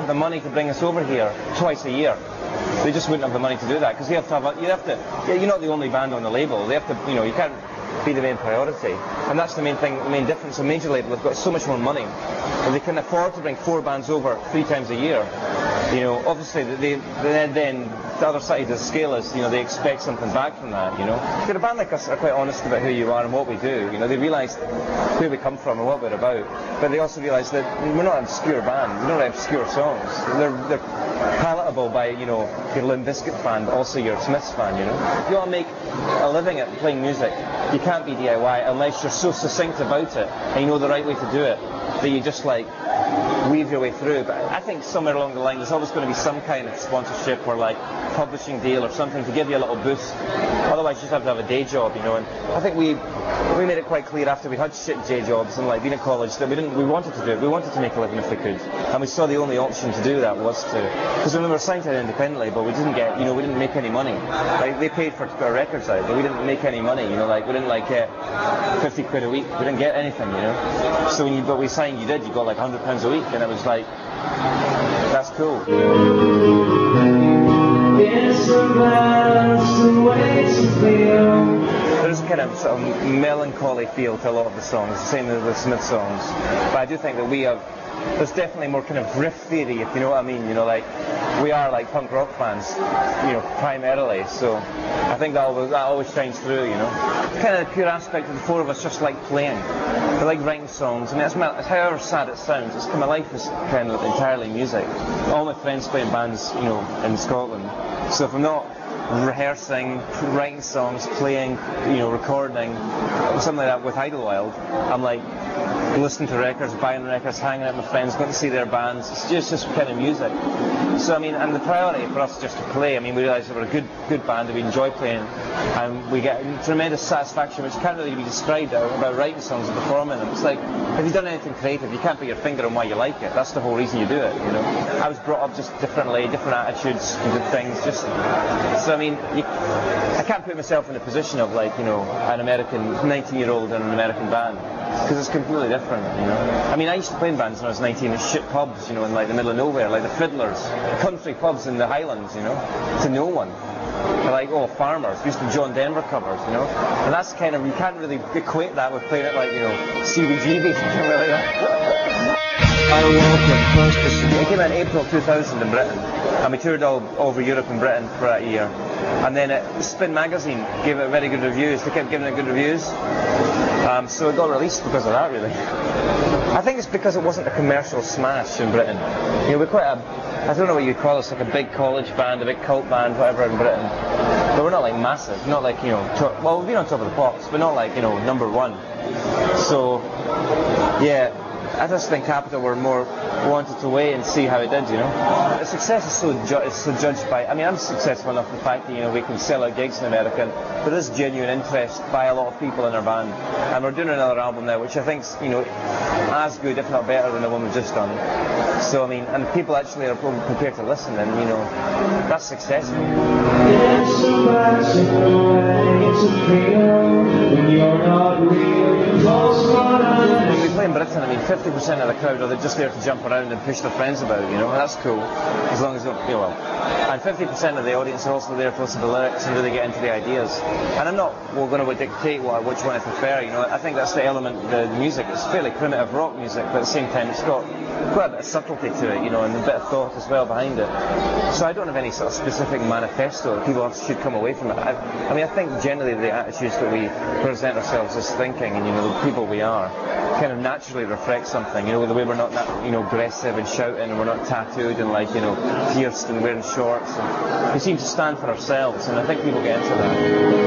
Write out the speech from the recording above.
have the money to bring us over here twice a year. They just wouldn't have the money to do that, because you're not the only band on the label. They have to, you can't be the main priority. And that's the main thing, the main difference. A major label have got so much more money, and they can afford to bring 4 bands over 3 times a year. Obviously, then the other side of the scale is, they expect something back from that, But a band like us are quite honest about who you are and what we do. They realise where we come from and what we're about. But they also realise that we're not an obscure band. We don't write obscure songs. They're palatable by, your Limp Bizkit fan, but also your Smiths fan, If you want to make a living at playing music, you can't be DIY unless you're so succinct about it and you know the right way to do it that you just weave your way through. But I think somewhere along the line there's always going to be some kind of sponsorship or publishing deal or something to give you a little boost. Otherwise you just have to have a day job, And I think we made it quite clear after we had shit day jobs and being at college that we wanted to do it. We wanted to make a living if we could, and we saw the only option to do that was to, because when we were signed to an independent label, we didn't get, we didn't make any money. They paid to put our records out, but we didn't make any money. We didn't get 50 quid a week. We didn't get anything, So but we signed, you got £100 a week, and it was that's cool. There's a kind of sort of melancholy feel to a lot of the songs, the same as the Smith songs. But I do think that there's definitely more kind of riff theory, if you know what I mean. We are punk rock fans, primarily. So I think that always shines through, Kind of the pure aspect of the 4 of us just like playing. We like writing songs. I mean, it's however sad it sounds. It's my life is kind of entirely music. All my friends play in bands, in Scotland. So if I'm not rehearsing, writing songs, playing, recording, something like that with Idlewild, I'm listening to records, buying records, hanging out with my friends, going to see their bands. It's just kind of music. So, and the priority for us is just to play. We realise that we're a good band, that we enjoy playing, and we get tremendous satisfaction, which can't really be described about writing songs and performing them. It's if you've done anything creative, you can't put your finger on why you like it. That's the whole reason you do it, I was brought up just differently, different attitudes to things, I can't put myself in the position of an American 19-year-old in an American band, because it's completely different, I used to play in bands when I was 19 at shit pubs, in the middle of nowhere, like the Fiddlers, country pubs in the Highlands, to no one. They're farmers. We used to do John Denver covers, and that's kind of, you can't really equate that with playing it CBGB, It came out in April 2000 in Britain, and we toured all over Europe and Britain for that year. And then Spin magazine gave it very good reviews. They kept giving it good reviews. So it got released because of that, really. I think it's because it wasn't a commercial smash in Britain. We're quite I don't know what you'd call us, a big college band, a big cult band, whatever in Britain. But we're not massive, not we've been on top of the pops, but not number 1. So, yeah. I just think Capitol were more wanted to wait and see how it did, The success is so judged by, I'm successful enough, the fact that, we can sell out gigs in America, but there's genuine interest by a lot of people in our band. And we're doing another album now, which I think's, as good, if not better, than the one we've just done. So, and people actually are prepared to listen, and, that's successful. When we play in Britain, 50% of the crowd are just there to jump around and push their friends about, and that's cool, as long as you feel well. And 50% of the audience are also there to listen to the lyrics and really get into the ideas. And I'm not going to dictate which one I prefer, I think that's the element, the music. It's fairly primitive rock music, but at the same time it's got quite a bit of subtlety to it, and a bit of thought as well behind it. So I don't have any sort of specific manifesto that people should come away from it. I think generally the attitudes that we present ourselves as thinking, and the people we are, kind of naturally reflect something, the way we're not aggressive and shouting, and we're not tattooed and pierced and wearing shorts. And we seem to stand for ourselves, and I think people get into that.